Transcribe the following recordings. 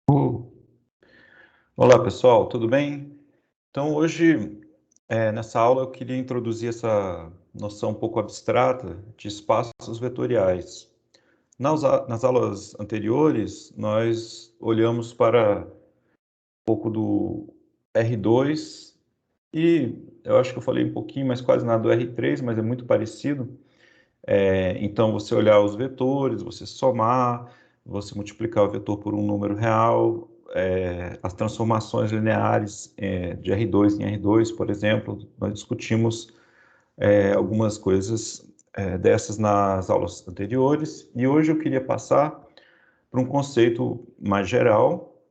Oh, olá pessoal, tudo bem? Então hoje, nessa aula eu queria introduzir essa noção um pouco abstrata de espaços vetoriais. Nas aulas anteriores, nós olhamos para um pouco do R2 e eu acho que eu falei um pouquinho, mas quase nada do R3, mas é muito parecido. Então você olhar os vetores, você somar, você multiplicar o vetor por um número real, as transformações lineares de R2 em R2, por exemplo, nós discutimos algumas coisas dessas nas aulas anteriores, e hoje eu queria passar para um conceito mais geral,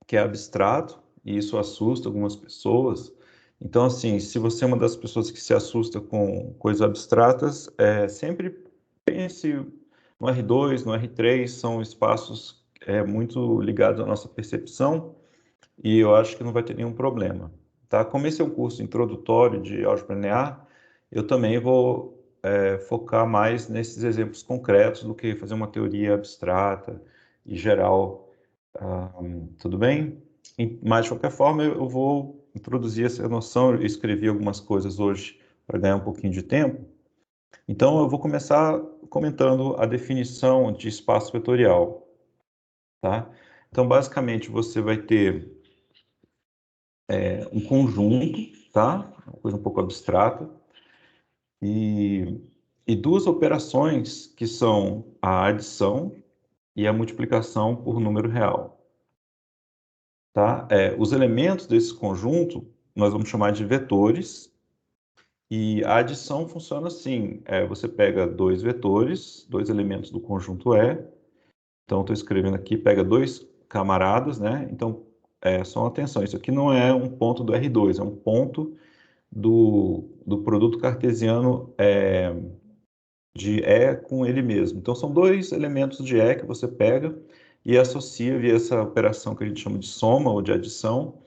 que é abstrato, e isso assusta algumas pessoas. Então, assim, se você é uma das pessoas que se assusta com coisas abstratas, sempre pense no R2, no R3, são espaços muito ligados à nossa percepção, e eu acho que não vai ter nenhum problema. Tá? Como esse é um curso introdutório de álgebra linear, eu também vou focar mais nesses exemplos concretos do que fazer uma teoria abstrata e geral. Tudo bem? Mas, de qualquer forma, eu vou introduzir essa noção. Eu escrevi algumas coisas hoje para ganhar um pouquinho de tempo. Então, eu vou começar comentando a definição de espaço vetorial, tá? Então, basicamente, você vai ter um conjunto, tá? Uma coisa um pouco abstrata, e, e duas operações que são a adição e a multiplicação por número real, tá? Os elementos desse conjunto nós vamos chamar de vetores, e a adição funciona assim: você pega dois vetores, dois elementos do conjunto E. Então, estou escrevendo aqui, pega dois camaradas, né? Então, só atenção, isso aqui não é um ponto do R2, é um ponto do produto cartesiano de E com ele mesmo. Então, são dois elementos de E que você pega e associa via essa operação que a gente chama de soma ou de adição.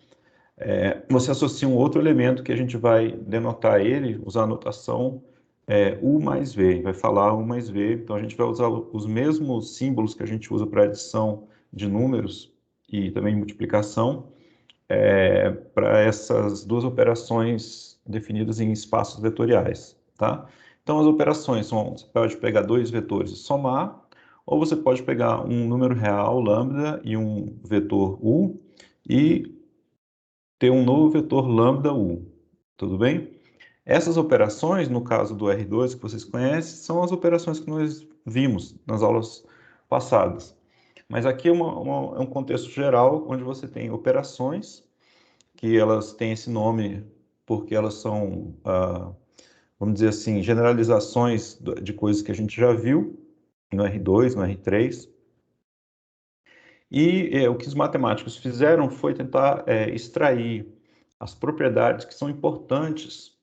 Você associa um outro elemento que a gente vai denotar ele, usar a notação U mais V, vai falar U mais V. Então, a gente vai usar os mesmos símbolos que a gente usa para adição de números e também multiplicação para essas duas operações definidas em espaços vetoriais, tá? Então, as operações são: você pode pegar dois vetores e somar, ou você pode pegar um número real, lambda, e um vetor u, e ter um novo vetor lambda u, tudo bem? Essas operações, no caso do R2, que vocês conhecem, são as operações que nós vimos nas aulas passadas. Mas aqui é um contexto geral, onde você tem operações que elas têm esse nome porque elas são, vamos dizer assim, generalizações de coisas que a gente já viu no R2, no R3. E o que os matemáticos fizeram foi tentar extrair as propriedades que são importantes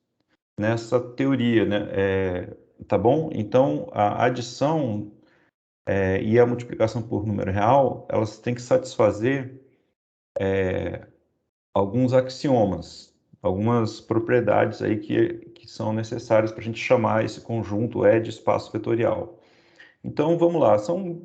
nessa teoria, né? Tá bom? Então, a adição e a multiplicação por número real, elas têm que satisfazer alguns axiomas, algumas propriedades aí que são necessárias para a gente chamar esse conjunto de espaço vetorial. Então, vamos lá, são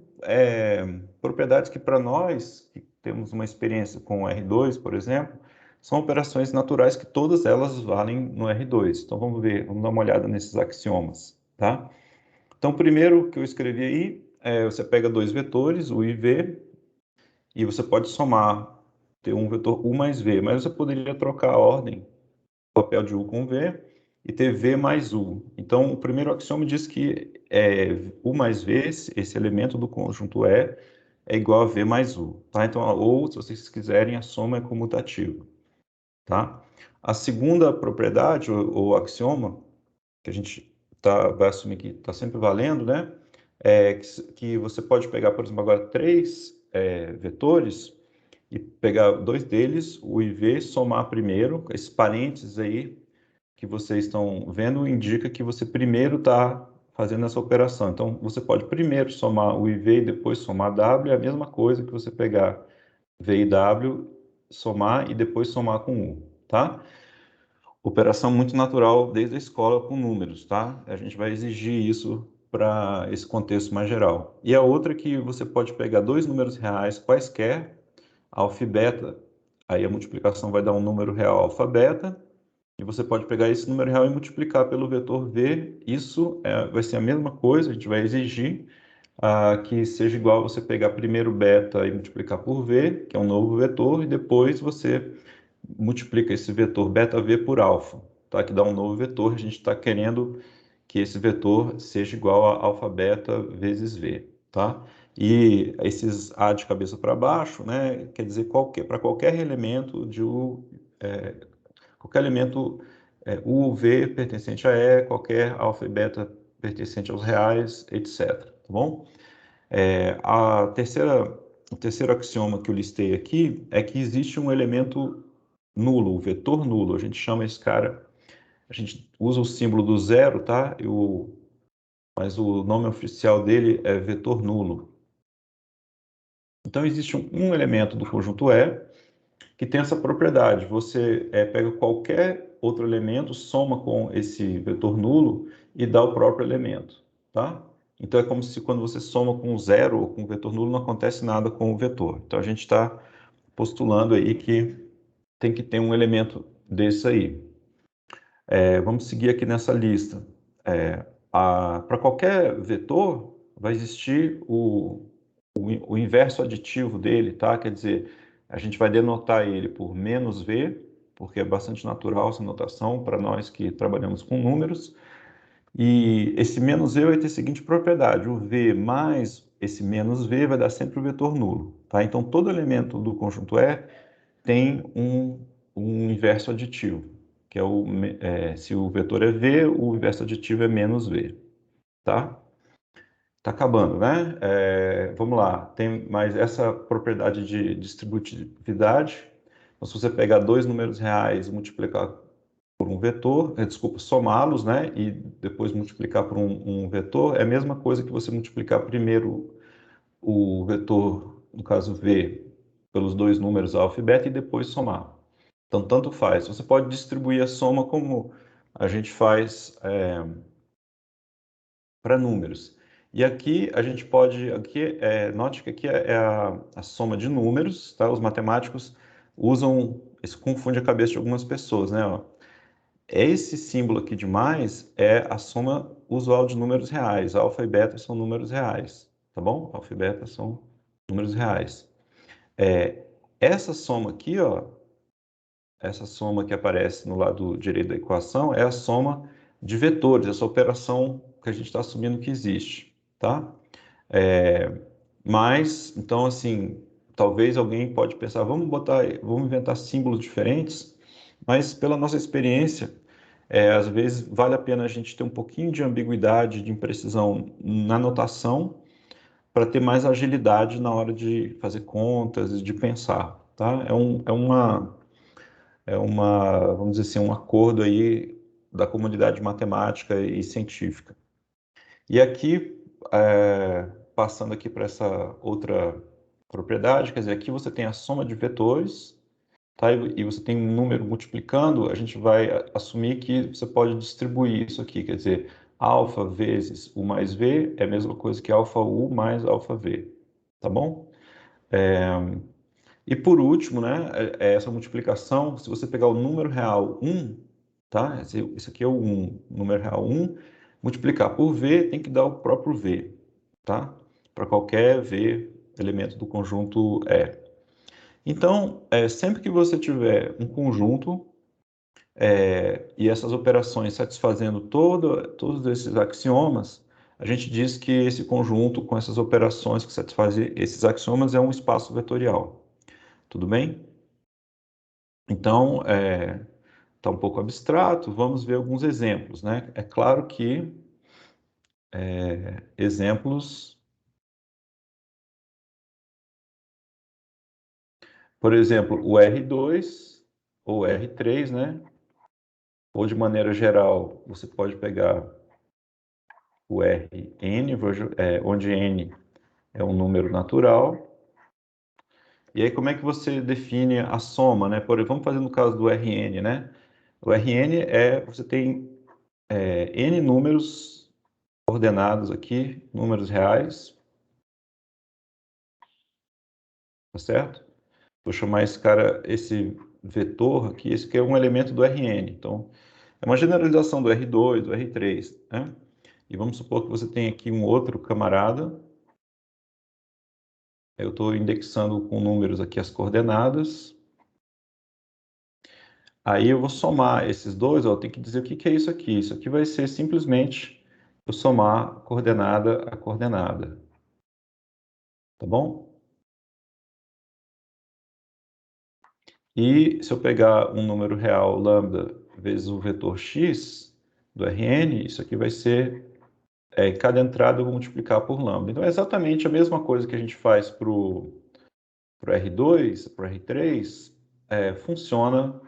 propriedades que para nós, que temos uma experiência com o R2, por exemplo, são operações naturais que todas elas valem no R2. Então, vamos ver, vamos dar uma olhada nesses axiomas, tá? Então, o primeiro que eu escrevi aí, você pega dois vetores, U e V, e você pode somar, ter um vetor U mais V, mas você poderia trocar a ordem, o papel de U com V, e ter V mais U. Então, o primeiro axioma diz que U mais V, esse elemento do conjunto é igual a V mais U. Tá? Então, ou, se vocês quiserem, a soma é comutativa. Tá? A segunda propriedade, ou axioma, que a gente vai assumir que está sempre valendo, né? Que você pode pegar, por exemplo, agora três vetores e pegar dois deles, o IV, somar primeiro. Esses parênteses aí que vocês estão vendo indica que você primeiro está fazendo essa operação. Então, você pode primeiro somar o IV e depois somar W, é a mesma coisa que você pegar V e W, somar e depois somar com U, tá? Operação muito natural desde a escola com números, tá? A gente vai exigir isso para esse contexto mais geral. E a outra é que você pode pegar dois números reais quaisquer, alfa e beta, aí a multiplicação vai dar um número real alfa beta, e você pode pegar esse número real e multiplicar pelo vetor v. Isso vai ser a mesma coisa, a gente vai exigir que seja igual a você pegar primeiro beta e multiplicar por v, que é um novo vetor, e depois você multiplica esse vetor beta v por alfa, tá? Que dá um novo vetor. A gente está querendo que esse vetor seja igual a alfa beta vezes v, tá? E esses a de cabeça para baixo, né? Quer dizer para qualquer elemento de u, qualquer elemento u, v pertencente a e, qualquer alfa e beta pertencente aos reais, etc. Tá bom? O terceiro axioma que eu listei aqui é que existe um elemento nulo, o vetor nulo. A gente chama esse cara, a gente usa o símbolo do zero, tá? Mas o nome oficial dele é vetor nulo. Então, existe um elemento do conjunto E que tem essa propriedade. Você pega qualquer outro elemento, soma com esse vetor nulo e dá o próprio elemento, tá? Então, é como se quando você soma com zero ou com vetor nulo, não acontece nada com o vetor. Então, a gente está postulando aí que tem que ter um elemento desse aí. Vamos seguir aqui nessa lista. Para qualquer vetor, vai existir o inverso aditivo dele, tá? Quer dizer, a gente vai denotar ele por menos v, porque é bastante natural essa notação para nós que trabalhamos com números. E esse menos v vai ter a seguinte propriedade: o v mais esse menos v vai dar sempre o vetor nulo, tá? Então, todo elemento do conjunto E tem um inverso aditivo, que se o vetor é v, o inverso aditivo é menos v, tá? Tá acabando, né? Vamos lá, tem mais essa propriedade de distributividade. Então, se você pegar dois números reais e multiplicar por um vetor, desculpa, somá-los, né? E depois multiplicar por um vetor, é a mesma coisa que você multiplicar primeiro o vetor, no caso v, pelos dois números alfa e beta e depois somar. Então, tanto faz. Você pode distribuir a soma como a gente faz para números. E aqui a gente pode, note que aqui é a soma de números, tá? Os matemáticos usam, isso confunde a cabeça de algumas pessoas, né? Ó, esse símbolo aqui de mais é a soma usual de números reais. Alfa e beta são números reais, tá bom? Alfa e beta são números reais. Essa soma aqui, ó, essa soma que aparece no lado direito da equação é a soma de vetores, essa operação que a gente está assumindo que existe, tá? Mas, então, assim, talvez alguém pode pensar, vamos inventar símbolos diferentes, mas pela nossa experiência, às vezes vale a pena a gente ter um pouquinho de ambiguidade, de imprecisão na notação, para ter mais agilidade na hora de fazer contas e de pensar, tá? Vamos dizer assim, um acordo aí da comunidade matemática e científica. E aqui, passando aqui para essa outra propriedade, quer dizer, aqui você tem a soma de vetores, tá? E você tem um número multiplicando, a gente vai assumir que você pode distribuir isso aqui, quer dizer, alfa vezes u mais v é a mesma coisa que alfa u mais alfa v, tá bom? E por último, né, essa multiplicação, se você pegar o número real 1, tá? Esse aqui é o 1, número real 1, multiplicar por v tem que dar o próprio v, tá? Para qualquer v elemento do conjunto E. Então, sempre que você tiver um conjunto e essas operações satisfazendo todos esses axiomas, a gente diz que esse conjunto com essas operações que satisfazem esses axiomas é um espaço vetorial. Tudo bem? Então, está um pouco abstrato, vamos ver alguns exemplos, né? É claro que exemplos, por exemplo, o R2 ou R3, né? Ou de maneira geral, você pode pegar o Rn, onde n é um número natural. E aí, como é que você define a soma, né? Vamos fazer no caso do Rn, né? O Rn você tem n números coordenadas aqui, números reais, tá certo? Vou chamar esse cara, esse vetor aqui, esse aqui é um elemento do Rn. Então, é uma generalização do R2, do R3, né? E vamos supor que você tem aqui um outro camarada. Eu estou indexando com números aqui as coordenadas. Aí eu vou somar esses dois, ó, eu tenho que dizer o que é isso aqui. Isso aqui vai ser simplesmente eu somar coordenada a coordenada. Tá bom? E se eu pegar um número real lambda vezes o vetor x do Rn, isso aqui vai ser, cada entrada eu vou multiplicar por lambda. Então é exatamente a mesma coisa que a gente faz para o R2, para o R3, funciona,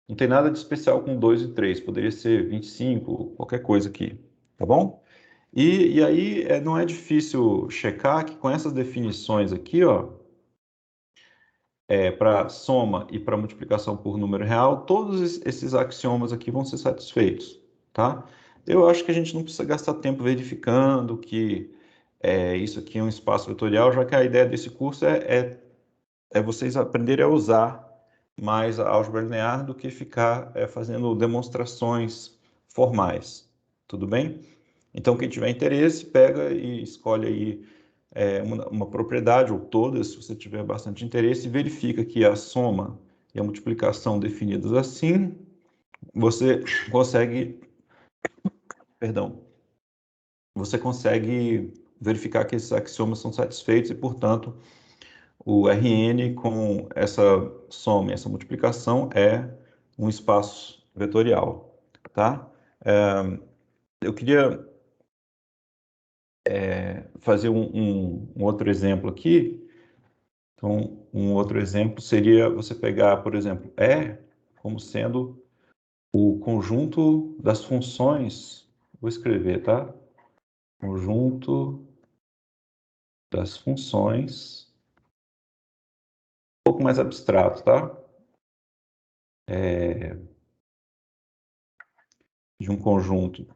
não tem nada de especial com 2 e 3, poderia ser 25, qualquer coisa aqui, tá bom? E aí não é difícil checar que com essas definições aqui, ó, para soma e para multiplicação por número real, todos esses axiomas aqui vão ser satisfeitos, tá? Eu acho que a gente não precisa gastar tempo verificando que isso aqui é um espaço vetorial, já que a ideia desse curso é vocês aprenderem a usar mais a álgebra linear do que ficar fazendo demonstrações formais, tudo bem? Então, quem tiver interesse, pega e escolhe aí uma propriedade, ou todas, se você tiver bastante interesse, e verifica que a soma e a multiplicação definidas assim, você consegue, perdão, você consegue verificar que esses axiomas são satisfeitos e, portanto, o Rn com essa soma e essa multiplicação é um espaço vetorial, tá? Eu queria fazer um outro exemplo aqui. Então, um outro exemplo seria você pegar, por exemplo, E como sendo o conjunto das funções. Vou escrever, tá? Conjunto das funções, um pouco mais abstrato, tá? De um conjunto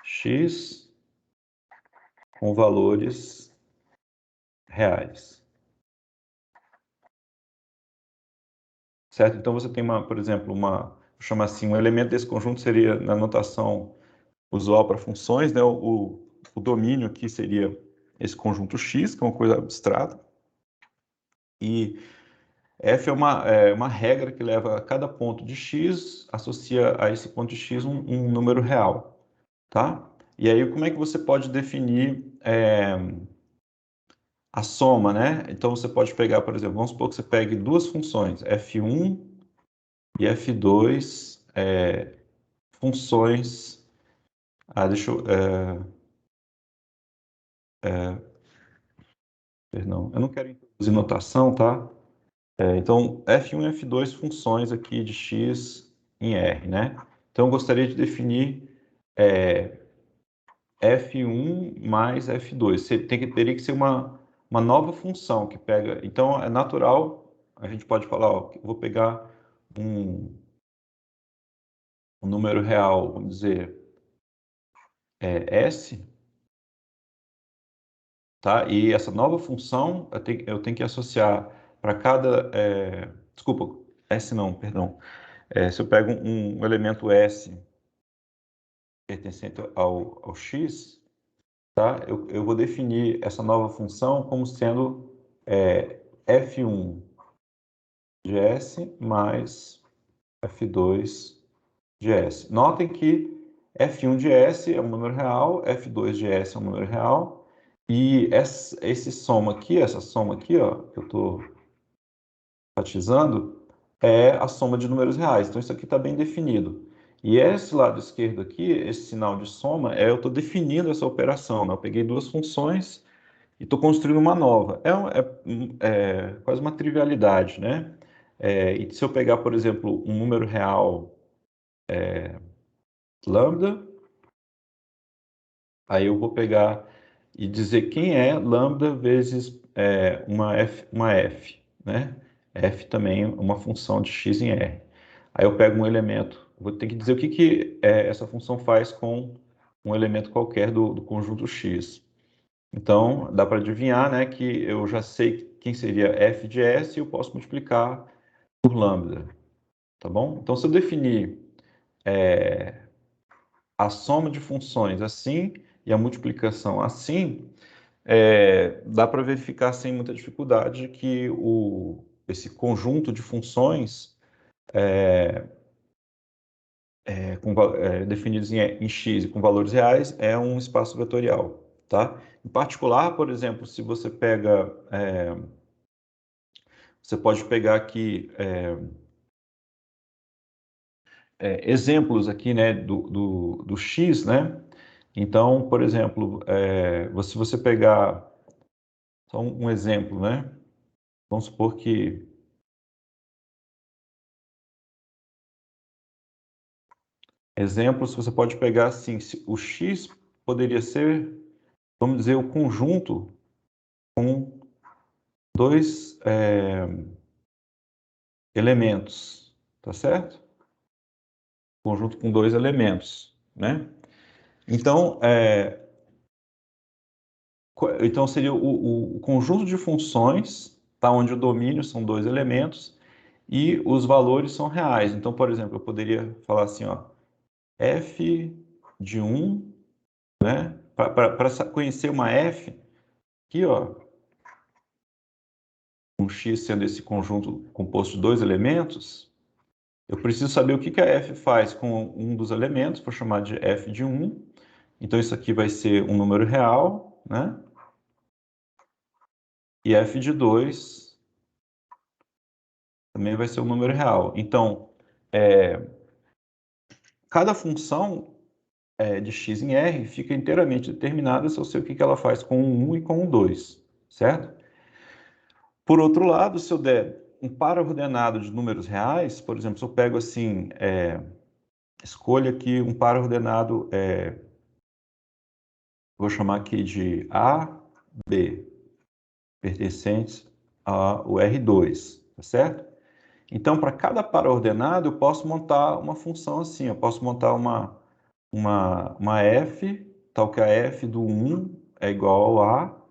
X com valores reais. Certo? Então você tem por exemplo, vou chamar assim, um elemento desse conjunto seria na notação usual para funções, né? O domínio aqui seria esse conjunto X, que é uma coisa abstrata, e F é uma regra que leva a cada ponto de X, associa a esse ponto de X um número real, tá? E aí, como é que você pode definir a soma, né? Então, você pode pegar, por exemplo, vamos supor que você pegue duas funções, F1 e F2, funções... deixa eu... perdão, eu não quero introduzir notação, tá? Então, F1 e F2 funções aqui de x em R, né? Então, eu gostaria de definir F1 mais F2. Teria que ser uma nova função que pega... Então, é natural, a gente pode falar, ó, eu vou pegar um número real, vamos dizer, S, tá? E essa nova função, eu tenho que associar para cada... desculpa, S não, perdão. Se eu pego um elemento S pertencente ao x, tá? Eu vou definir essa nova função como sendo f1 de s mais f2 de s. Notem que f1 de s é um número real, f2 de s é um número real, e essa soma aqui, ó, que eu estou enfatizando, é a soma de números reais. Então, isso aqui está bem definido. E esse lado esquerdo aqui, esse sinal de soma, eu estou definindo essa operação, né? Eu peguei duas funções e estou construindo uma nova. É quase uma trivialidade, né? E se eu pegar, por exemplo, um número real lambda, aí eu vou pegar e dizer quem é lambda vezes uma f, né? F também é uma função de x em R. Aí eu pego um elemento vou ter que dizer o que essa função faz com um elemento qualquer do conjunto X. Então, dá para adivinhar, né, que eu já sei quem seria f de S e eu posso multiplicar por lambda, tá bom? Então, se eu definir a soma de funções assim e a multiplicação assim, dá para verificar sem muita dificuldade que esse conjunto de funções definidos em x e com valores reais é um espaço vetorial, tá? Em particular, por exemplo, se você pega, você pode pegar aqui exemplos aqui, né, do x, né? Então, por exemplo, se você pegar só um exemplo, né? Vamos supor que exemplos você pode pegar assim, o x poderia ser, vamos dizer, o conjunto com dois elementos, tá certo? Conjunto com dois elementos, né? Então, então seria o conjunto de funções, tá? Onde o domínio são dois elementos e os valores são reais. Então, por exemplo, eu poderia falar assim, ó, f de 1, né? Para conhecer uma f, aqui, ó, um x sendo esse conjunto composto de dois elementos, eu preciso saber o que a f faz com um dos elementos, vou chamar de f de 1. Então, isso aqui vai ser um número real, né? E f de 2 também vai ser um número real. Então, cada função de x em R fica inteiramente determinada se eu sei o que ela faz com o 1 e com o 2, certo? Por outro lado, se eu der um par ordenado de números reais, por exemplo, se eu pego assim, escolha aqui um par ordenado, vou chamar aqui de A, B, pertencentes ao R2, tá certo? Então, para cada par ordenado, eu posso montar uma função assim, eu posso montar uma f, tal que a f do 1 é igual ao A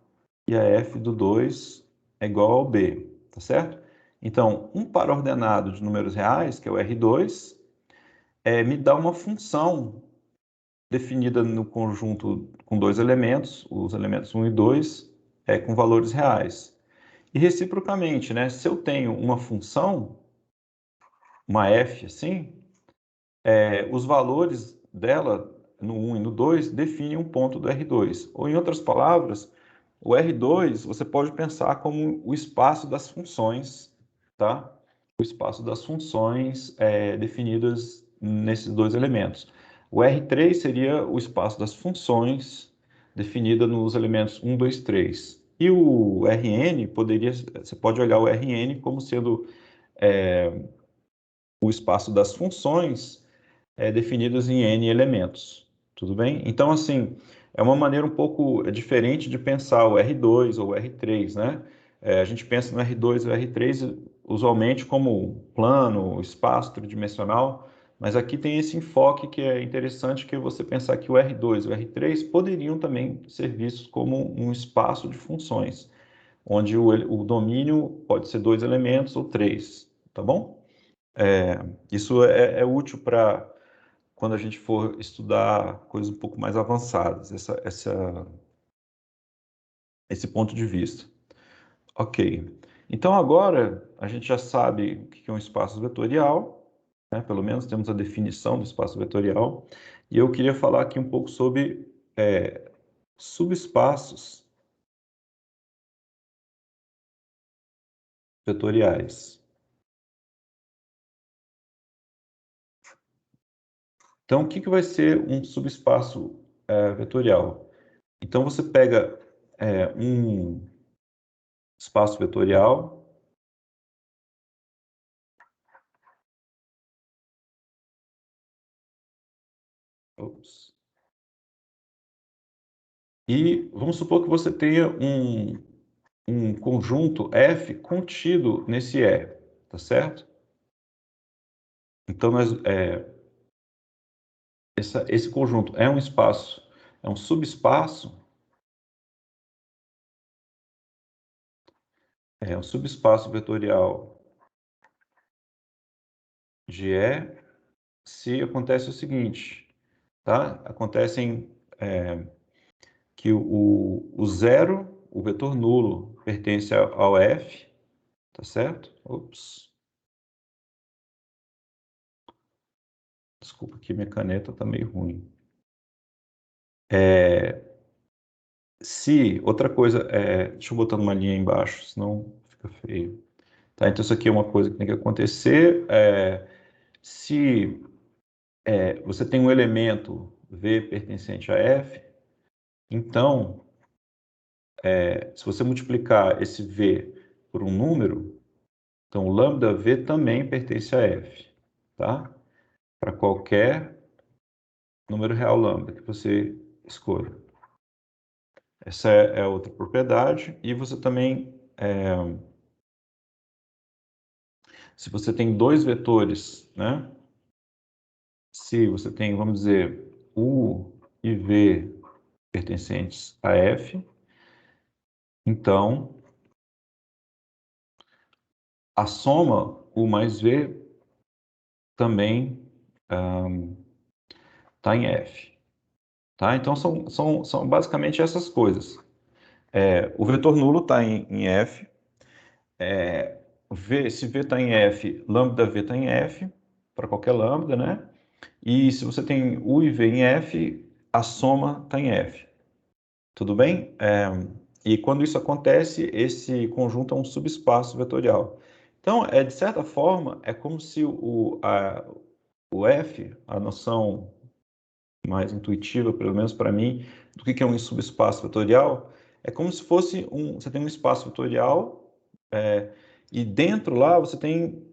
e a f do 2 é igual ao B, tá certo? Então, um par ordenado de números reais, que é o R2, me dá uma função definida no conjunto com dois elementos, os elementos 1 e 2, com valores reais. E reciprocamente, né? Se eu tenho uma função, uma f assim, os valores dela, no 1 e no 2, definem um ponto do R2. Ou, em outras palavras, o R2 você pode pensar como o espaço das funções, tá? O espaço das funções definidas nesses dois elementos. O R3 seria o espaço das funções definida nos elementos 1, 2, 3. E o Rn você pode olhar o Rn como sendo o espaço das funções definidas em n elementos. Tudo bem? Então, assim, é uma maneira um pouco diferente de pensar o R2 ou o R3, né? A gente pensa no R2 e o R3 usualmente como plano, espaço tridimensional, mas aqui tem esse enfoque que é interessante, que é você pensar que o R2 e o R3 poderiam também ser vistos como um espaço de funções, onde o domínio pode ser dois elementos ou três, tá bom? Isso é útil para quando a gente for estudar coisas um pouco mais avançadas, esse ponto de vista. Ok. Então, agora, a gente já sabe o que é um espaço vetorial, né? Pelo menos temos a definição do espaço vetorial, e eu queria falar aqui um pouco sobre subespaços vetoriais. Então, o que vai ser um subespaço vetorial? Então, você pega um espaço vetorial. E vamos supor que você tenha um conjunto F contido nesse E, tá certo? Então, esse conjunto é um espaço, é um subespaço, é um subespaço vetorial de E, se acontece o seguinte, tá? Acontecem que o zero, o vetor nulo, pertence ao F, tá certo? Ops. Desculpa que minha caneta tá meio ruim. Se, outra coisa, deixa eu botar uma linha embaixo, senão fica feio. Tá, então isso aqui é uma coisa que tem que acontecer. Se você tem um elemento V pertencente a F, então, se você multiplicar esse V por um número, então o lambda V também pertence a F, tá? Para qualquer número real lambda que você escolha. Essa é outra propriedade. E você também, se você tem dois vetores, né? Se você tem, vamos dizer, U e V pertencentes a F, então a soma U mais V também está em F. Tá? Então são basicamente essas coisas. O vetor nulo está em F. Se V está em F, lambda V está em F, para qualquer lambda, né? E se você tem U e V em F, a soma está em F. Tudo bem? E quando isso acontece, esse conjunto é um subespaço vetorial. Então, de certa forma, é como se o F, a noção mais intuitiva, pelo menos para mim, do que é um subespaço vetorial, é como se fosse você tem um espaço vetorial, e dentro lá você tem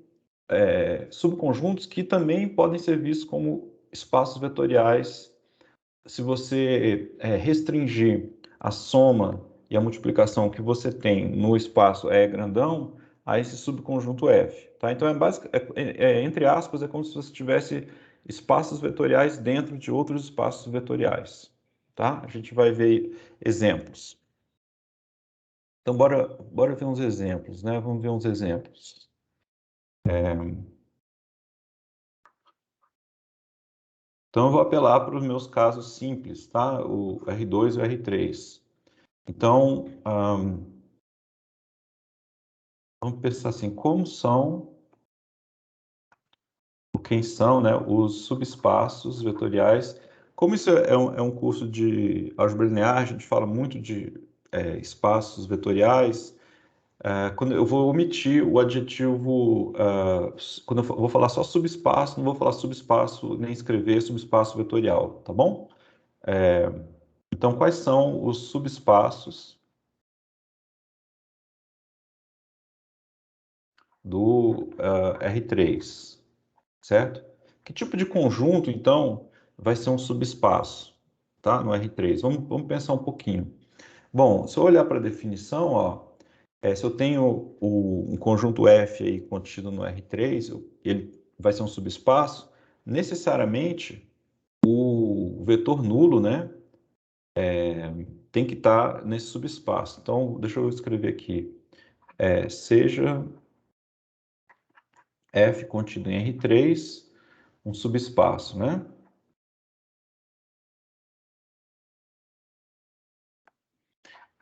subconjuntos que também podem ser vistos como espaços vetoriais se você restringir a soma e a multiplicação que você tem no espaço E grandão a esse subconjunto F. Tá? Então, entre aspas, é como se você tivesse espaços vetoriais dentro de outros espaços vetoriais. Tá? A gente vai ver exemplos. Então, bora ver uns exemplos, né? Vamos ver uns exemplos. Então, eu vou apelar para os meus casos simples, tá? O R2 e o R3. Então, vamos pensar assim, quem são, né, os subespaços vetoriais. Como isso é um curso de álgebra linear, a gente fala muito de espaços vetoriais. Quando eu vou omitir o adjetivo, quando eu vou falar só subespaço, não vou falar subespaço nem escrever subespaço vetorial, tá bom? Então, quais são os subespaços do R3, certo? Que tipo de conjunto, então, vai ser um subespaço, tá? No R3. Vamos pensar um pouquinho. Bom, se eu olhar para a definição, ó, se eu tenho um conjunto F aí contido no R3, ele vai ser um subespaço, necessariamente o vetor nulo, né, tem que estar nesse subespaço. Então, deixa eu escrever aqui. Seja F contido em R3 um subespaço, né?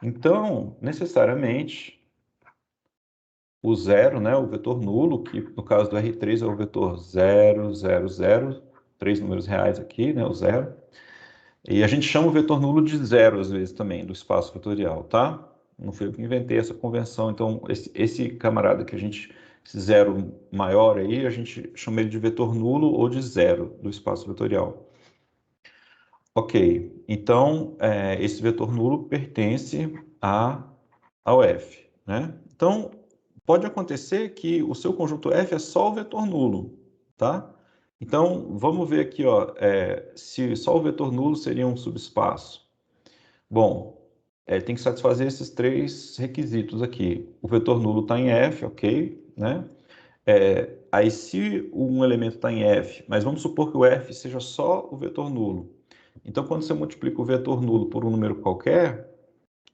Então, necessariamente, o zero, né, o vetor nulo, que no caso do R3 é o vetor 0, 0, 0, três números reais aqui, né, o zero. E a gente chama o vetor nulo de zero, às vezes, também, do espaço vetorial, tá? Não fui eu que inventei essa convenção, então esse camarada que esse zero maior aí, a gente chama ele de vetor nulo ou de zero do espaço vetorial. Ok, então esse vetor nulo pertence ao F, né? Então, pode acontecer que o seu conjunto F é só o vetor nulo, tá? Então, vamos ver aqui, ó, se só o vetor nulo seria um subespaço. Bom, tem que satisfazer esses três requisitos aqui. O vetor nulo está em F, ok, né? Aí, se um elemento está em F, mas vamos supor que o F seja só o vetor nulo. Então, quando você multiplica o vetor nulo por um número qualquer,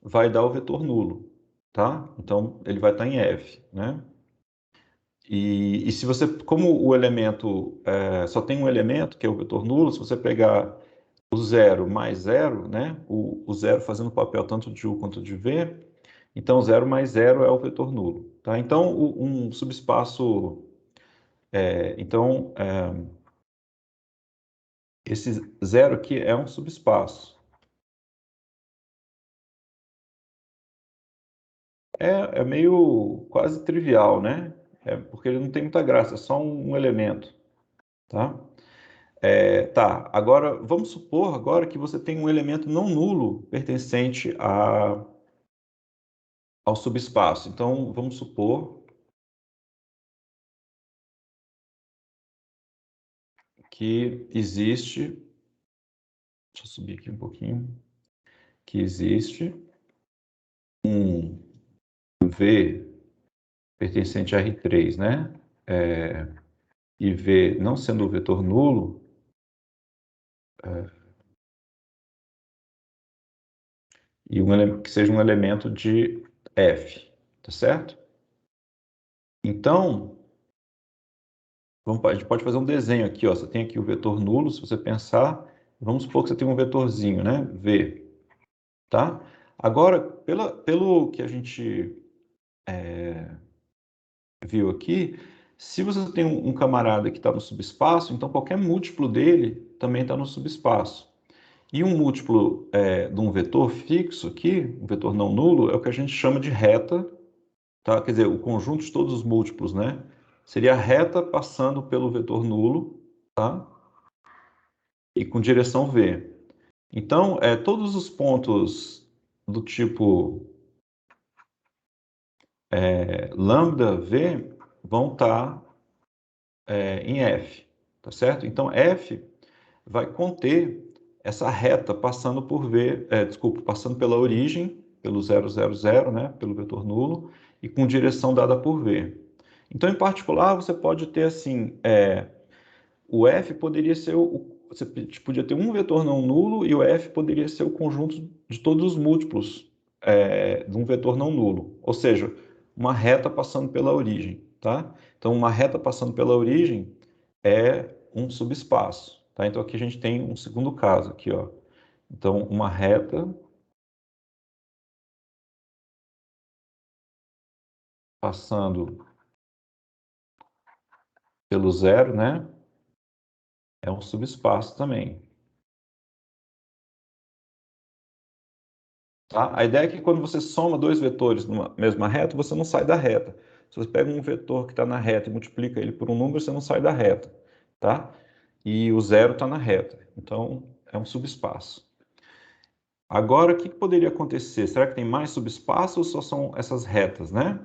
vai dar o vetor nulo, tá? Então, ele vai estar em F, né? E se você, como o elemento só tem um elemento, que é o vetor nulo, se você pegar o zero mais zero, né? O zero fazendo papel tanto de U quanto de V, então zero mais zero é o vetor nulo, tá? Então, um subespaço, esse zero aqui é um subespaço. É meio quase trivial, né? Porque ele não tem muita graça, é só um elemento, tá? Tá, agora vamos supor agora que você tem um elemento não nulo pertencente ao subespaço. Então, vamos supor que existe, deixa eu subir aqui um pouquinho, que existe um V pertencente a R3, né? E V não sendo o vetor nulo, e que seja um elemento de F, tá certo? Então, a gente pode fazer um desenho aqui, ó. Você tem aqui o vetor nulo, se você pensar, vamos supor que você tem um vetorzinho, né? V, tá? Agora, pelo que a gente viu aqui, se você tem um camarada que está no subespaço, então qualquer múltiplo dele também está no subespaço. E um múltiplo de um vetor fixo aqui, um vetor não nulo, é o que a gente chama de reta, tá? Quer dizer, o conjunto de todos os múltiplos, né? Seria a reta passando pelo vetor nulo, tá? E com direção V. Então, todos os pontos do tipo lambda V vão estar em F, tá certo? Então, F vai conter essa reta passando por V, desculpa, passando pela origem, pelo 0, 0, 0, né? Pelo vetor nulo, e com direção dada por V. Então, em particular, você pode ter assim, o F poderia ser você podia ter um vetor não nulo e o F poderia ser o conjunto de todos os múltiplos de um vetor não nulo. Ou seja, uma reta passando pela origem, tá? Então, uma reta passando pela origem é um subespaço, tá? Então, aqui a gente tem um segundo caso aqui, ó. Então, uma reta passando pelo zero, né? É um subespaço também. Tá? A ideia é que quando você soma dois vetores numa mesma reta, você não sai da reta. Se você pega um vetor que está na reta e multiplica ele por um número, você não sai da reta. Tá? E o zero está na reta. Então, é um subespaço. Agora, o que poderia acontecer? Será que tem mais subespaço ou só são essas retas, né?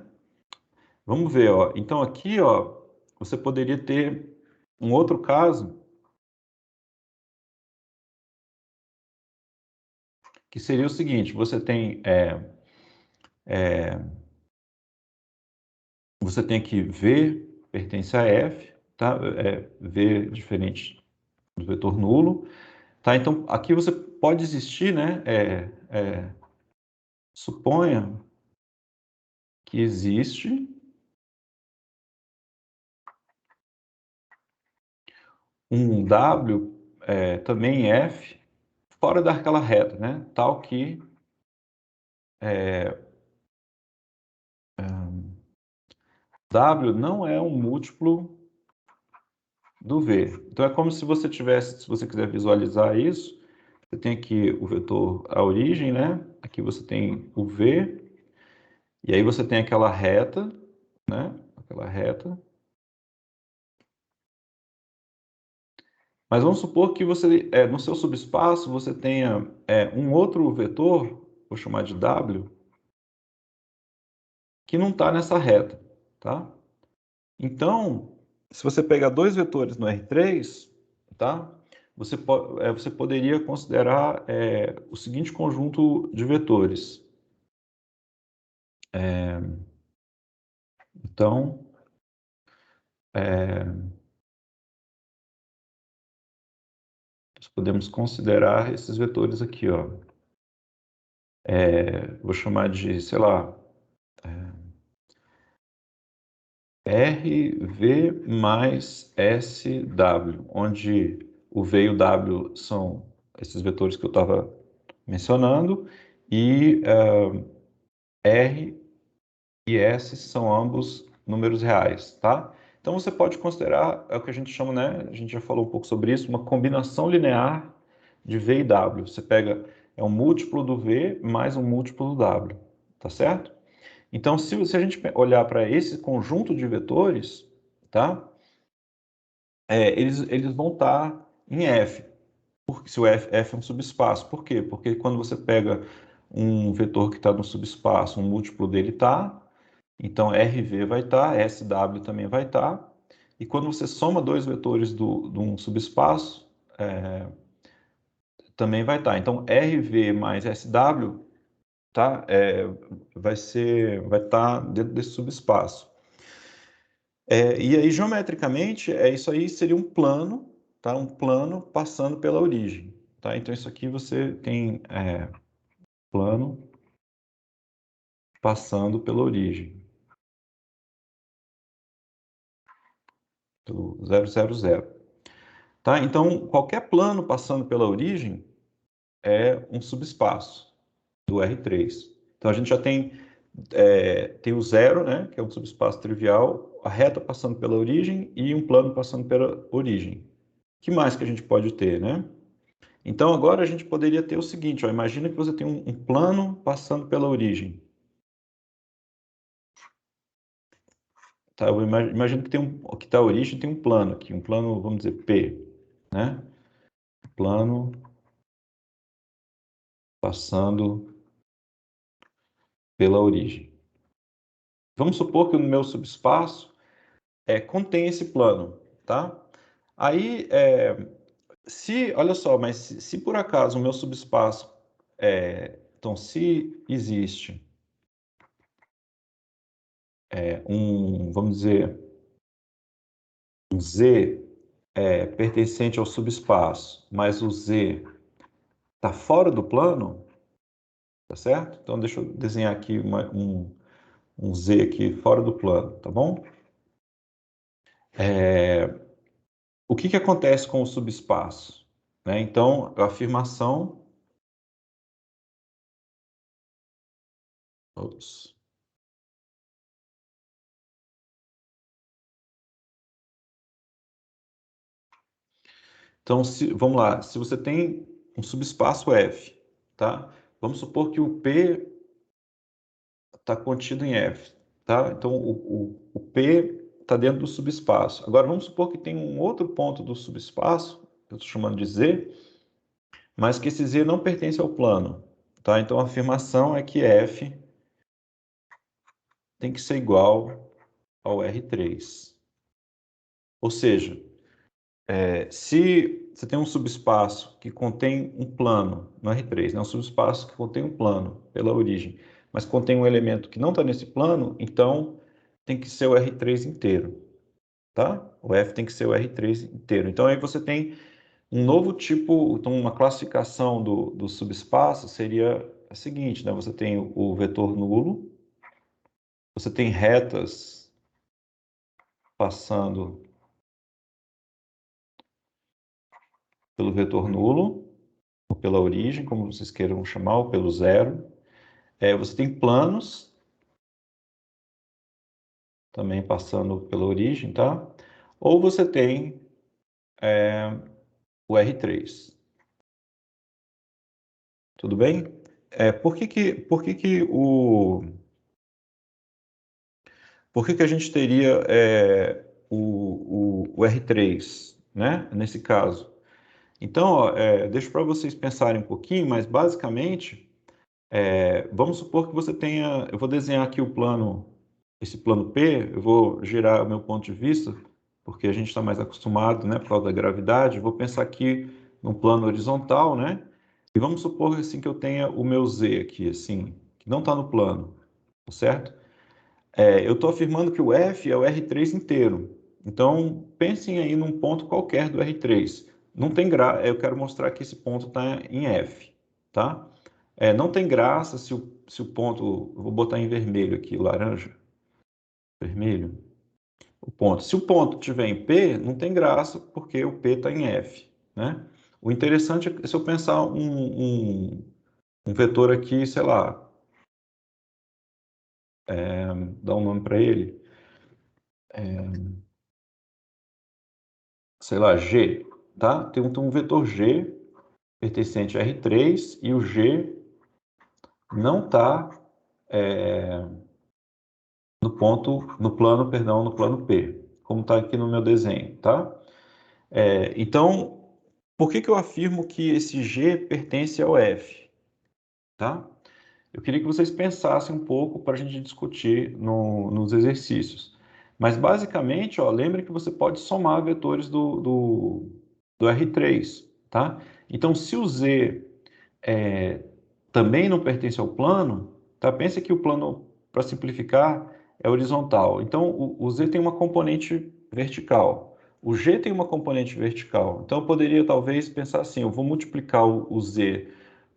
Vamos ver, ó. Então, aqui, ó, você poderia ter um outro caso, que seria o seguinte: você tem aqui V pertence a F, tá? V diferente do vetor nulo, tá? Então, aqui você pode existir, né? Suponha que existe um W também em F fora daquela reta, né? Tal que W não é um múltiplo do V. Então, é como se você tivesse, se você quiser visualizar isso, você tem aqui o vetor, a origem, né? Aqui você tem o V, e aí você tem aquela reta, né? Aquela reta. Mas vamos supor que você, no seu subespaço, você tenha um outro vetor, vou chamar de W, que não está nessa reta, tá? Então, se você pegar dois vetores no R3, tá? Você poderia considerar o seguinte conjunto de vetores. Então, nós podemos considerar esses vetores aqui, ó. Vou chamar de, sei lá, RV mais SW, onde o V e o W são esses vetores que eu estava mencionando, e R e S são ambos números reais, tá? Então você pode considerar, é o que a gente chama, né? A gente já falou um pouco sobre isso, uma combinação linear de V e W. Você pega, é um múltiplo do V mais um múltiplo do W, tá certo? Então, se a gente olhar para esse conjunto de vetores, tá? Eles vão estar em F, porque se o F é um subespaço. Por quê? Porque quando você pega um vetor que está no subespaço, um múltiplo dele está, então RV vai estar, SW também vai estar, e quando você soma dois vetores de um subespaço, também vai estar. Então, RV mais SW tá, vai estar dentro desse subespaço. E aí, geometricamente, isso aí seria um plano, tá? Um plano passando pela origem, tá? Então, isso aqui você tem plano passando pela origem, pelo 0, 0, 0. Tá? Então, qualquer plano passando pela origem é um subespaço do R3. Então, a gente já tem o zero, né, que é um subespaço trivial, a reta passando pela origem e um plano passando pela origem. O que mais que a gente pode ter, né? Então, agora a gente poderia ter o seguinte, ó, imagina que você tem um plano passando pela origem. Tá? Eu imagino que tá a origem tem um plano aqui, um plano, vamos dizer, P, né? Plano passando pela origem. Vamos supor que o meu subespaço contém esse plano, tá? Aí, olha só, mas se por acaso o meu subespaço, então se existe vamos dizer, um Z pertencente ao subespaço, mas o Z está fora do plano, tá certo? Então deixa eu desenhar aqui um Z aqui fora do plano, tá bom? O que acontece com o subespaço? Né? Então, a afirmação... Ops. Então, vamos lá, se você tem um subespaço F, tá? Vamos supor que o P está contido em F, tá? Então, o P está dentro do subespaço. Agora, vamos supor que tem um outro ponto do subespaço, que eu estou chamando de Z, mas que esse Z não pertence ao plano, tá? Então, a afirmação é que F tem que ser igual ao R3. Ou seja, se você tem um subespaço que contém um plano no R3, né? Um subespaço que contém um plano pela origem, mas contém um elemento que não está nesse plano, então tem que ser o R3 inteiro, tá? O F tem que ser o R3 inteiro. Então aí você tem um novo tipo, então uma classificação do subespaço seria a seguinte, né? Você tem o vetor nulo, você tem retas passando pelo vetor nulo, ou pela origem, como vocês queiram chamar, ou pelo zero. Você tem planos também passando pela origem, tá? Ou você tem o R3. Tudo bem? Por que que a gente teria o R3, né? Nesse caso. Então, ó, deixo para vocês pensarem um pouquinho, mas basicamente, vamos supor que você tenha... Eu vou desenhar aqui o plano, esse plano P, eu vou girar o meu ponto de vista, porque a gente está mais acostumado, né, por causa da gravidade. Vou pensar aqui num plano horizontal, né? E vamos supor assim que eu tenha o meu Z aqui, assim, que não está no plano, tá certo? Eu estou afirmando que o F é o R3 inteiro. Então, pensem aí num ponto qualquer do R3. Não tem graça, eu quero mostrar que esse ponto está em F, tá? Não tem graça se o ponto, eu vou botar em vermelho aqui, laranja, vermelho, o ponto. Se o ponto estiver em P, não tem graça, porque o P está em F, né? O interessante é se eu pensar um vetor aqui, sei lá, dar um nome para ele, sei lá, G, tá? Tem um vetor G pertencente a R3 e o G não está no plano P, como está aqui no meu desenho, tá? Então, por que eu afirmo que esse G pertence ao F, tá? Eu queria que vocês pensassem um pouco para a gente discutir nos exercícios. Mas, basicamente, ó, lembre que você pode somar vetores do R3, tá? Então, se o Z é, também não pertence ao plano, tá? Pensa que o plano, para simplificar, é horizontal. Então, o Z tem uma componente vertical. O G tem uma componente vertical. Então, eu poderia talvez pensar assim: eu vou multiplicar o Z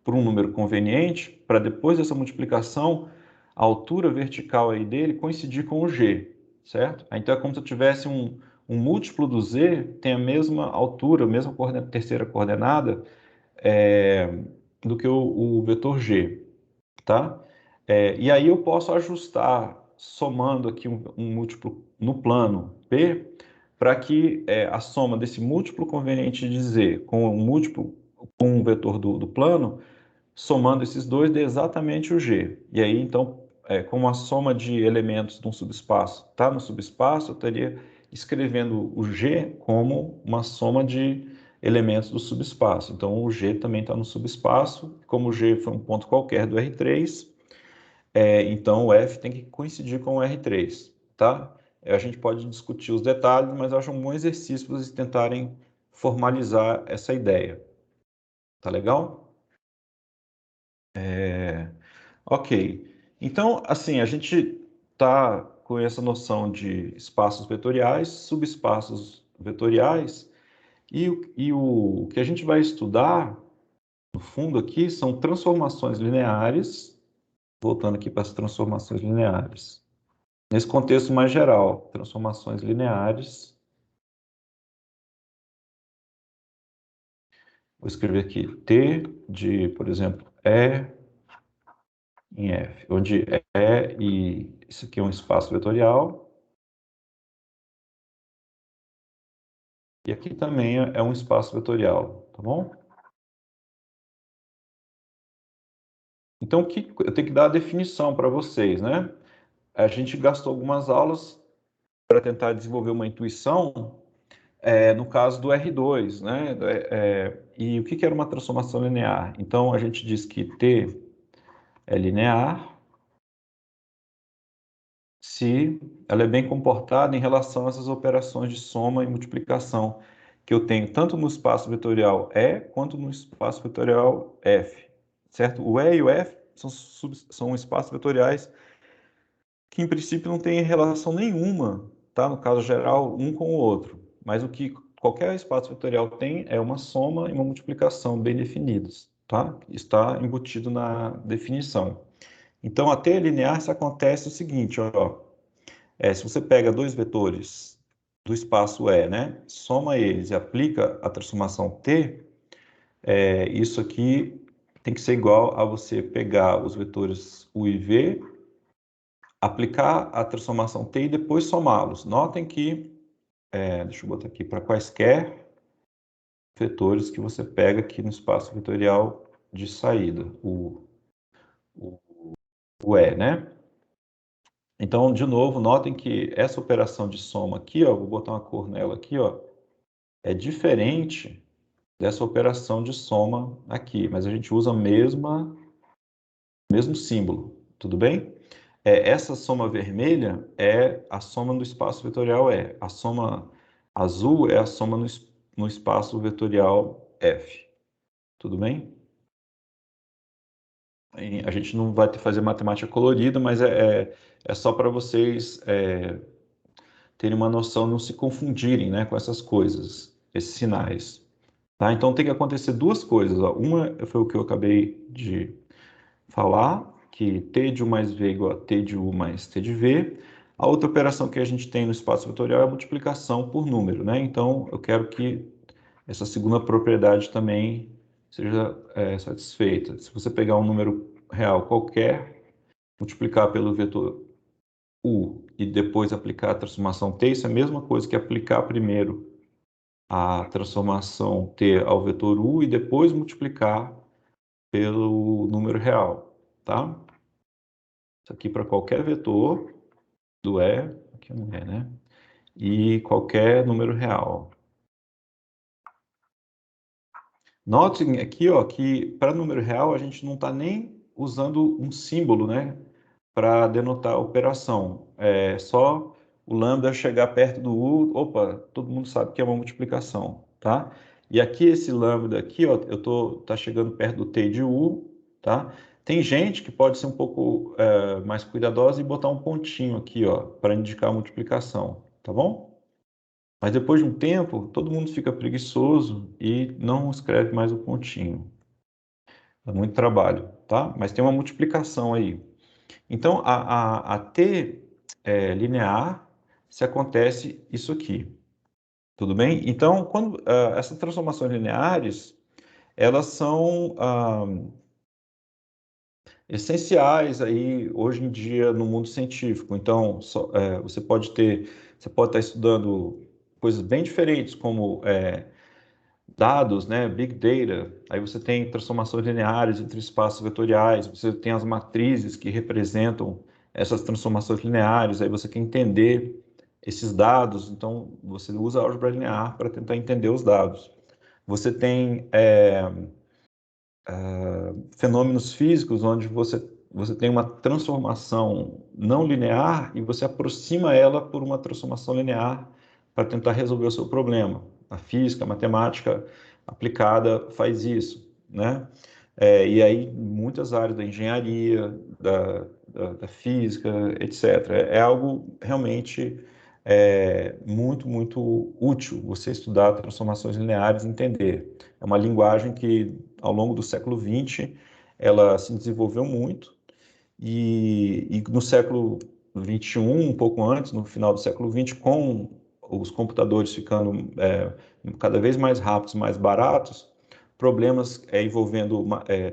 por um número conveniente, para depois dessa multiplicação, a altura vertical aí dele coincidir com o G, certo? Então, é como se eu tivesse um múltiplo do Z, tem a mesma altura, a mesma terceira coordenada, é, do que o vetor G, tá? E aí eu posso ajustar, somando aqui um múltiplo no plano P, para que a soma desse múltiplo conveniente de Z com um múltiplo com um vetor do plano, somando esses dois, dê exatamente o G. E aí, então, como a soma de elementos de um subespaço está no subespaço, eu estaria escrevendo o G como uma soma de elementos do subespaço. Então, o G também está no subespaço. Como o G foi um ponto qualquer do R3, então o F tem que coincidir com o R3, tá? A gente pode discutir os detalhes, mas eu acho um bom exercício para vocês tentarem formalizar essa ideia. Tá legal? Ok. Então, assim, a gente está com essa noção de espaços vetoriais, subespaços vetoriais, e o que a gente vai estudar, no fundo aqui, são transformações lineares, voltando aqui para as transformações lineares. Nesse contexto mais geral, transformações lineares, vou escrever aqui T de, por exemplo, E em F, onde E e isso aqui é um espaço vetorial, e aqui também é um espaço vetorial, tá bom? Então, o que eu tenho que dar a definição para vocês, né? A gente gastou algumas aulas para tentar desenvolver uma intuição, no caso do R2, né? E o que era uma transformação linear? Então, a gente diz que T é linear se ela é bem comportada em relação a essas operações de soma e multiplicação que eu tenho tanto no espaço vetorial E quanto no espaço vetorial F, certo? O E e o F são espaços vetoriais que, em princípio, não têm relação nenhuma, tá? No caso geral, um com o outro. Mas o que qualquer espaço vetorial tem é uma soma e uma multiplicação bem definidos, tá? Está embutido na definição. Então, a T linear, se acontece o seguinte, ó. Se você pega dois vetores do espaço E, né, soma eles e aplica a transformação T, isso aqui tem que ser igual a você pegar os vetores U e V, aplicar a transformação T e depois somá-los. Notem que, deixa eu botar aqui, para quaisquer vetores que você pega aqui no espaço vetorial de saída, o, o E, né? Então, de novo, notem que essa operação de soma aqui, ó, vou botar uma cor nela aqui, ó, é diferente dessa operação de soma aqui, mas a gente usa o mesmo símbolo, tudo bem? Essa soma vermelha é a soma do espaço vetorial E, a soma azul é a soma no espaço vetorial F, tudo bem? A gente não vai fazer matemática colorida, mas é só para vocês terem uma noção, não se confundirem, né, com essas coisas, esses sinais. Tá? Então tem que acontecer duas coisas. Ó. Uma foi o que eu acabei de falar, que T de U mais V é igual a T de U mais T de V. A outra operação que a gente tem no espaço vetorial é a multiplicação por número, né? Então eu quero que essa segunda propriedade também seja satisfeita. Se você pegar um número real qualquer, multiplicar pelo vetor U e depois aplicar a transformação T, isso é a mesma coisa que aplicar primeiro a transformação T ao vetor U e depois multiplicar pelo número real, tá? Isso aqui para qualquer vetor do E, aqui não é, né? E qualquer número real. Notem aqui, ó, que para número real a gente não está nem usando um símbolo, né, para denotar a operação. É só o lambda chegar perto do u, opa, todo mundo sabe que é uma multiplicação, tá? E aqui esse lambda aqui, ó, tá chegando perto do t de u, tá? Tem gente que pode ser um pouco mais cuidadosa e botar um pontinho aqui, ó, para indicar a multiplicação, tá bom? Mas depois de um tempo, todo mundo fica preguiçoso e não escreve mais o pontinho. Dá muito trabalho, tá? Mas tem uma multiplicação aí. Então, a T linear, se acontece isso aqui. Tudo bem? Então, quando essas transformações lineares, elas são essenciais aí hoje em dia no mundo científico. Então, você pode estar estudando coisas bem diferentes, como dados, né, Big Data, aí você tem transformações lineares entre espaços vetoriais, você tem as matrizes que representam essas transformações lineares, aí você quer entender esses dados, então você usa a álgebra linear para tentar entender os dados. Você tem fenômenos físicos onde você tem uma transformação não linear e você aproxima ela por uma transformação linear para tentar resolver o seu problema. A física, a matemática aplicada faz isso, né? E aí, muitas áreas da engenharia, da física, etc. É algo realmente muito, muito útil você estudar transformações lineares e entender. É uma linguagem que, ao longo do século XX, ela se desenvolveu muito e no século XXI, um pouco antes, no final do século XX, com os computadores ficando cada vez mais rápidos, mais baratos, problemas envolvendo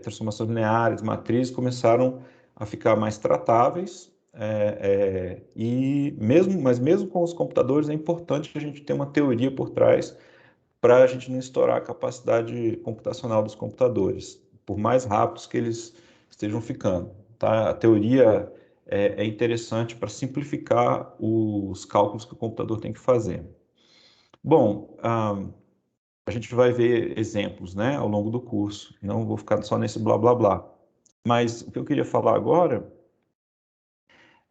transformações lineares, matrizes, começaram a ficar mais tratáveis. Mas mesmo com os computadores, é importante a gente ter uma teoria por trás para a gente não estourar a capacidade computacional dos computadores, por mais rápidos que eles estejam ficando. Tá? A teoria é interessante para simplificar os cálculos que o computador tem que fazer. Bom, a gente vai ver exemplos, né, ao longo do curso. Não vou ficar só nesse blá blá blá. Mas o que eu queria falar agora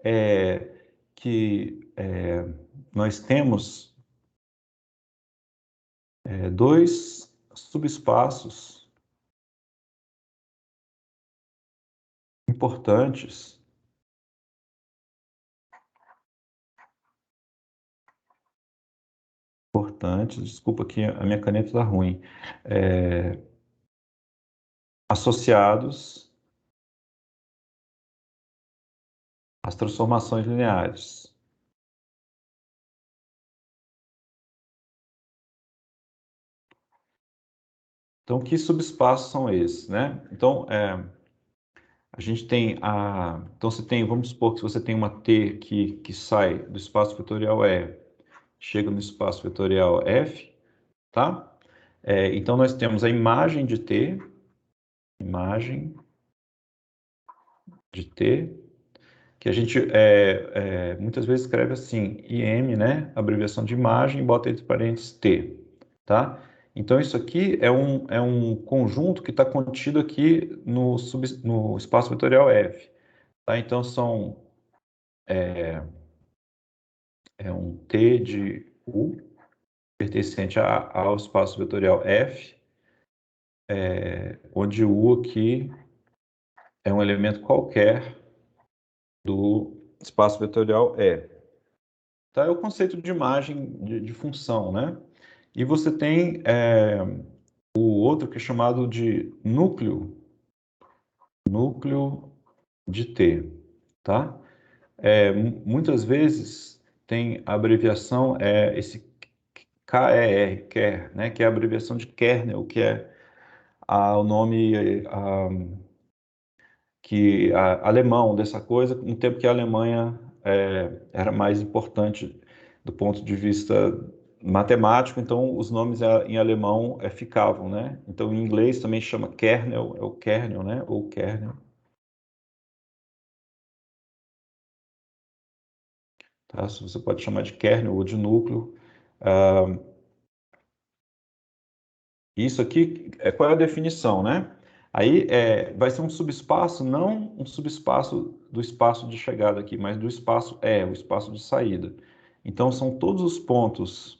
é que nós temos dois subespaços importantes. Importantes, desculpa que a minha caneta está ruim, associados às transformações lineares. Então, que subespaços são esses, né? Então, a gente tem então você tem, vamos supor que você tem uma T que sai do espaço vetorial E, chega no espaço vetorial F, tá? Então nós temos a imagem de T, que a gente muitas vezes escreve assim, IM, né? Abreviação de imagem, bota entre parênteses T, tá? Então isso aqui é um conjunto que está contido aqui no espaço vetorial F, tá? Então é um T de U pertencente ao espaço vetorial F, onde U aqui é um elemento qualquer do espaço vetorial E. tá? É o conceito de imagem de função, né? E você tem o outro que é chamado de núcleo de T, tá? Muitas vezes tem a abreviação, esse KER, KER, né? Que é a abreviação de kernel, que é o nome alemão dessa coisa, no tempo que a Alemanha era mais importante do ponto de vista matemático, então os nomes em alemão ficavam, né? Então em inglês também chama kernel, é o kernel, né? Ou kernel, tá? Você pode chamar de kernel ou de núcleo. Ah, isso aqui, qual é a definição, né? Aí vai ser um subespaço, não um subespaço do espaço de chegada aqui, mas do espaço o espaço de saída. Então, são todos os pontos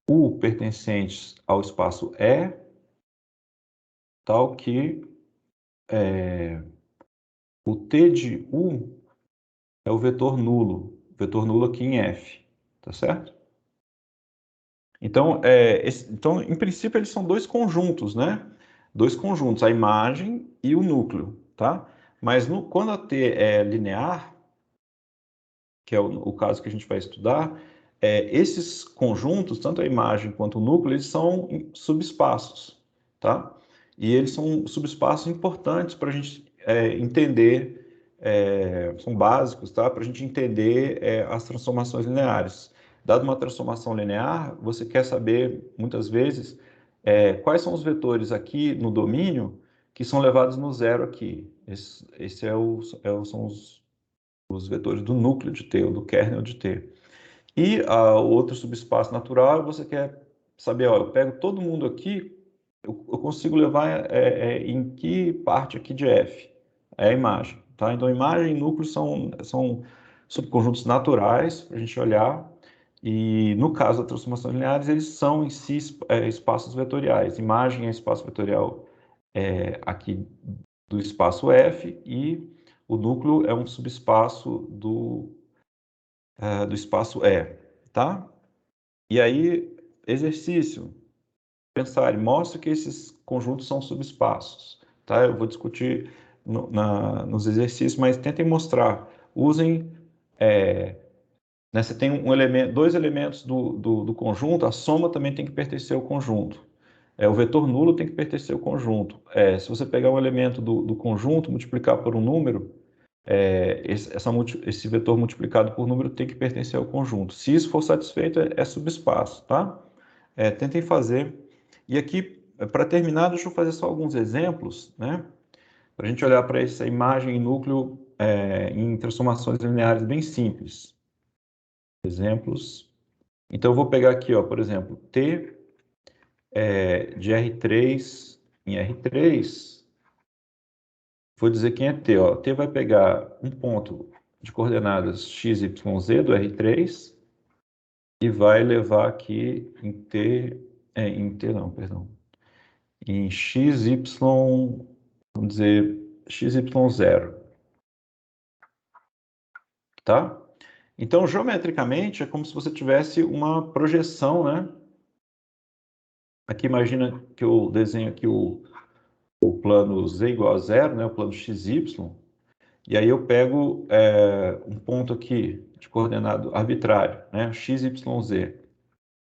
U pertencentes ao espaço E, tal que o T de U é o vetor nulo aqui em F, tá certo? Então, então, em princípio, eles são dois conjuntos, né? Dois conjuntos, a imagem e o núcleo, tá? Mas quando a T é linear, que é o caso que a gente vai estudar, esses conjuntos, tanto a imagem quanto o núcleo, eles são subespaços, tá? E eles são subespaços importantes para a gente entender, são básicos, tá? Para a gente entender as transformações lineares. Dada uma transformação linear, você quer saber, muitas vezes, quais são os vetores aqui no domínio que são levados no zero aqui. Esse são os vetores do núcleo de T, ou do kernel de T. E o outro subespaço natural, você quer saber, ó, eu pego todo mundo aqui, eu consigo levar em que parte aqui de F? É a imagem, tá? Então, imagem e núcleo são subconjuntos naturais para a gente olhar, e no caso das transformações lineares, eles são em si espaços vetoriais. Imagem é espaço vetorial aqui do espaço F, e o núcleo é um subespaço do espaço E, tá? E aí, exercício, pensar, mostre que esses conjuntos são subespaços, tá? Eu vou discutir nos exercícios, mas tentem mostrar. Usem, né, você tem dois elementos do conjunto, a soma também tem que pertencer ao conjunto. O vetor nulo tem que pertencer ao conjunto. Se você pegar um elemento do conjunto, multiplicar por um número, esse vetor multiplicado por número tem que pertencer ao conjunto. Se isso for satisfeito, é subespaço, tá? Tentem fazer. E aqui, para terminar, deixa eu fazer só alguns exemplos, né? Para a gente olhar para essa imagem em núcleo em transformações lineares bem simples. Exemplos. Então, eu vou pegar aqui, ó, por exemplo, T de R3 em R3. Vou dizer quem é T, ó. T vai pegar um ponto de coordenadas x, y, z do R3 e vai levar aqui em T não, perdão, em x, y, vamos dizer, x, y, 0, tá? Então, geometricamente, é como se você tivesse uma projeção, né? Aqui, imagina que eu desenho aqui o plano z igual a 0, né? O plano xy, e aí eu pego um ponto aqui de coordenado arbitrário, né? X, Y, Z,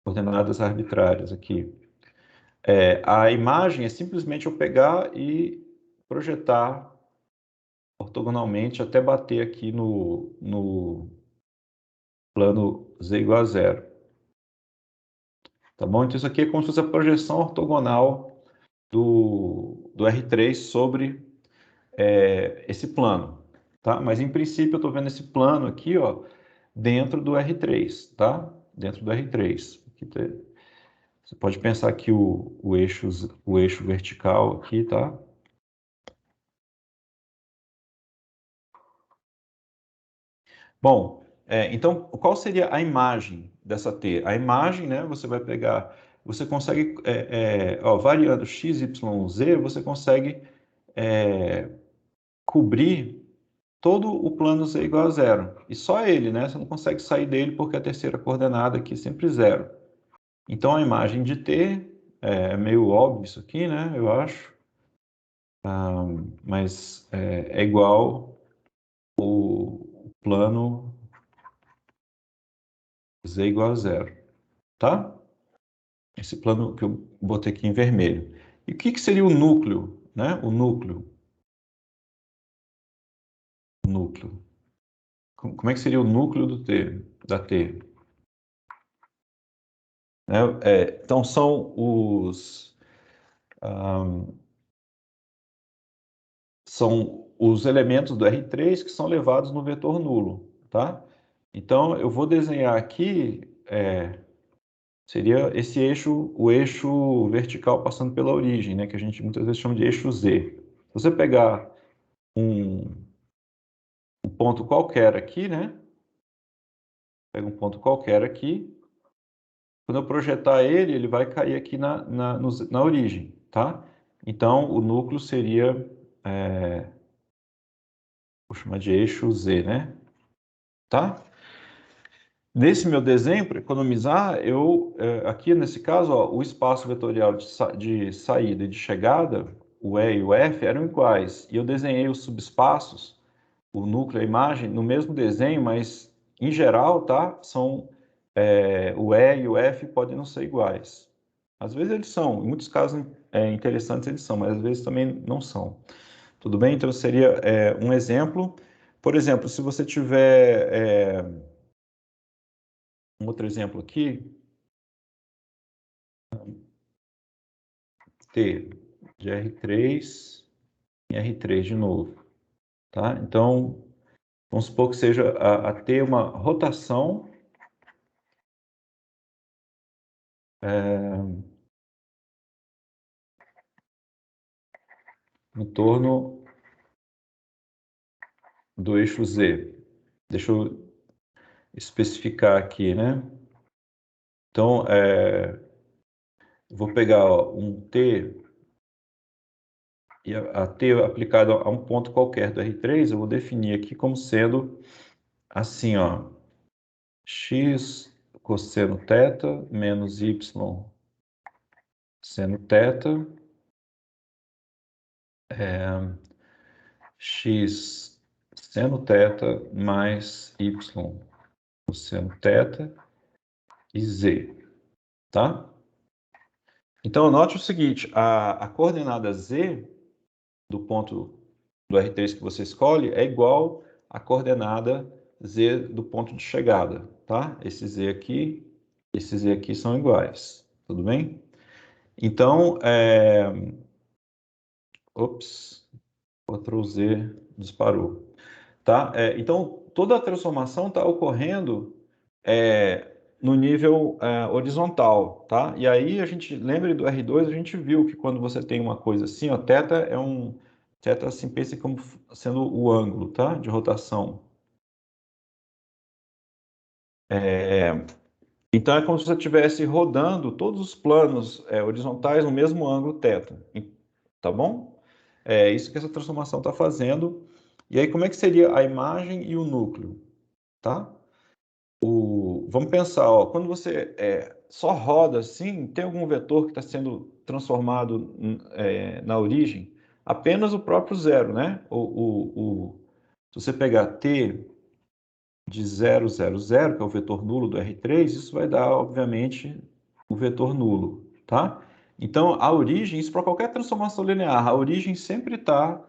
coordenadas arbitrárias aqui. A imagem é simplesmente eu pegar e projetar ortogonalmente até bater aqui no plano z igual a 0. Tá bom? Então isso aqui é como se fosse a projeção ortogonal do R3 sobre esse plano, tá? Mas em princípio eu estou vendo esse plano aqui, ó, dentro do R3, tá? Dentro do R3. Aqui você pode pensar que o eixo vertical aqui, tá? Bom, então qual seria a imagem dessa T? A imagem, né? Você vai pegar, você consegue, variando x, y, z, você consegue cobrir todo o plano Z igual a zero. E só ele, né? Você não consegue sair dele porque a terceira coordenada aqui é sempre zero. Então, a imagem de T, é meio óbvio isso aqui, né? Eu acho. Mas é igual o plano Z igual a zero, tá? Esse plano que eu botei aqui em vermelho. E o que seria o núcleo, né? O núcleo. Núcleo. Como é que seria o núcleo do T, da T? Né? Então, são os elementos do R3 que são levados no vetor nulo, tá? Então, eu vou desenhar aqui, seria esse eixo, o eixo vertical passando pela origem, né? Que a gente muitas vezes chama de eixo Z. Se você pegar um ponto qualquer aqui, né? Pega um ponto qualquer aqui. Quando eu projetar ele, ele vai cair aqui na origem, tá? Então, o núcleo seria, vou chamar de eixo Z, né? Tá? Nesse meu desenho, para economizar, aqui nesse caso, ó, o espaço vetorial de saída e de chegada, o E e o F, eram iguais. E eu desenhei os subespaços, o núcleo e a imagem, no mesmo desenho, mas em geral, tá? O E e o F podem não ser iguais. Às vezes eles são, em muitos casos interessantes eles são, mas às vezes também não são. Tudo bem? Então seria um exemplo. Por exemplo, se você tiver um outro exemplo aqui, T de R3 em R3 de novo, tá? Então, vamos supor que seja a T uma rotação em torno do eixo Z. Deixa eu especificar aqui, né? Então, vou pegar ó, um T e a T aplicado a um ponto qualquer do R3, eu vou definir aqui como sendo assim, ó, x cosseno θ menos y seno θ, x seno θ mais y cosseno θ e z, tá? Então, note o seguinte, a coordenada z do ponto do R3 que você escolhe é igual à coordenada z do ponto de chegada, tá? Esse z aqui são iguais, tudo bem? Então, ops, Ctrl Z disparou. Tá? Então, toda a transformação está ocorrendo no nível horizontal. Tá? E aí, a gente, lembre do R2, a gente viu que quando você tem uma coisa assim, ó, θ assim, pense como sendo o ângulo, tá? De rotação. Então, é como se você estivesse rodando todos os planos horizontais no mesmo ângulo θ. Tá bom? É isso que essa transformação está fazendo. E aí, como é que seria a imagem e o núcleo? Tá? Vamos pensar, ó, quando você só roda assim, tem algum vetor que está sendo transformado na origem? Apenas o próprio zero, né? Se você pegar t de 0, 0, 0, que é o vetor nulo do R3, isso vai dar, obviamente, o vetor nulo, tá? Então, a origem, isso para qualquer transformação linear, a origem sempre está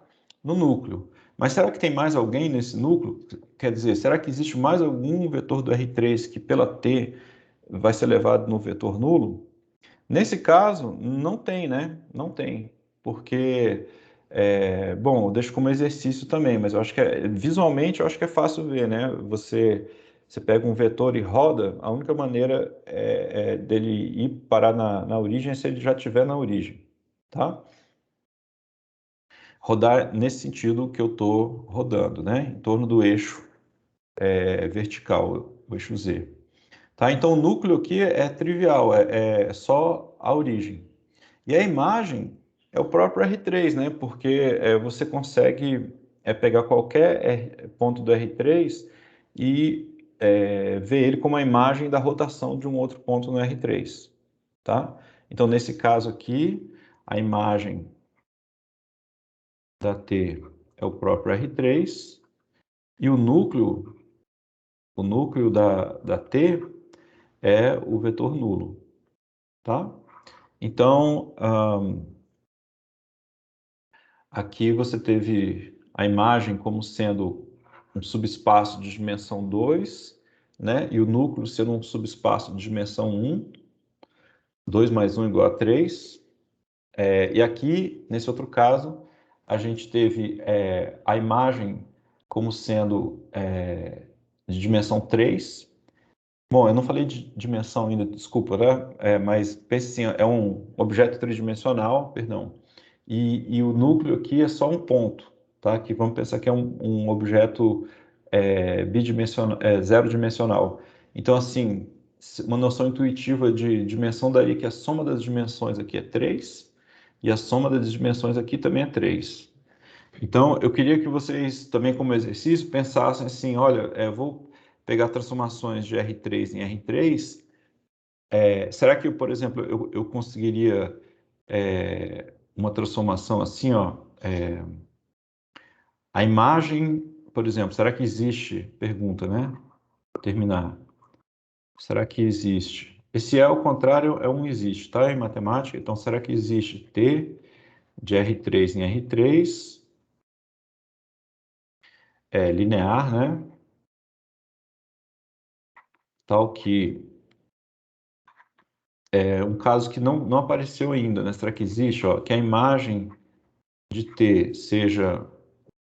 no núcleo. Mas será que tem mais alguém nesse núcleo? Quer dizer, será que existe mais algum vetor do R3 que pela t vai ser levado no vetor nulo? Nesse caso, não tem, né? Não tem, porque, bom, eu deixo como exercício também, mas eu acho que visualmente eu acho que é fácil ver, né? Você pega um vetor e roda, a única maneira dele ir parar na origem é se ele já estiver na origem, tá? Rodar nesse sentido que eu estou rodando, né? Em torno do eixo vertical, o eixo Z. Tá? Então, o núcleo aqui é trivial, é só a origem. E a imagem é o próprio R3, né? Porque você consegue é pegar qualquer ponto do R3 e ver ele como a imagem da rotação de um outro ponto no R3, tá? Então, nesse caso aqui, a imagem da T é o próprio R3 e o núcleo da T é o vetor nulo, tá? Então, aqui você teve a imagem como sendo um subespaço de dimensão 2, né? E o núcleo sendo um subespaço de dimensão 1, 2 mais 1 igual a 3. E aqui, nesse outro caso, a gente teve a imagem como sendo de dimensão 3. Bom, eu não falei de dimensão ainda, desculpa, né? Mas pense assim, é um objeto tridimensional, perdão, e o núcleo aqui é só um ponto, tá? Que vamos pensar que é um objeto bidimensional, zero dimensional. Então, assim, uma noção intuitiva de dimensão daria que a soma das dimensões aqui é 3 e a soma das dimensões aqui também é 3. Então, eu queria que vocês também, como exercício, pensassem assim, olha, vou pegar transformações de R3 em R3, será que, por exemplo, eu conseguiria uma transformação assim, ó, a imagem, por exemplo, será que existe, pergunta, né? Para terminar, será que existe? Esse ao contrário é um existe, tá? Em matemática, então será que existe T de R3 em R3, linear, né? Tal que um caso que não apareceu ainda, né? Será que existe? Ó, que a imagem de T seja...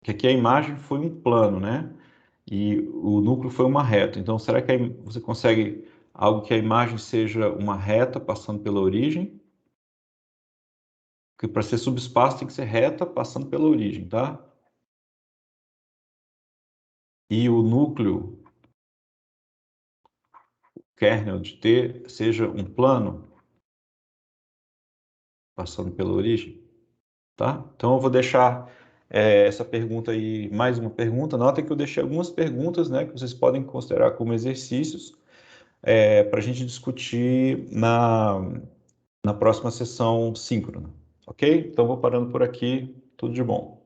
Que aqui a imagem foi um plano, né? E o núcleo foi uma reta. Então, será que você consegue algo que a imagem seja uma reta passando pela origem? Porque para ser subespaço tem que ser reta passando pela origem, tá? E o núcleo, kernel de T, seja um plano passando pela origem, tá? Então, eu vou deixar essa pergunta aí, mais uma pergunta. Nota que eu deixei algumas perguntas, né, que vocês podem considerar como exercícios para a gente discutir na próxima sessão síncrona, ok? Então, vou parando por aqui. Tudo de bom.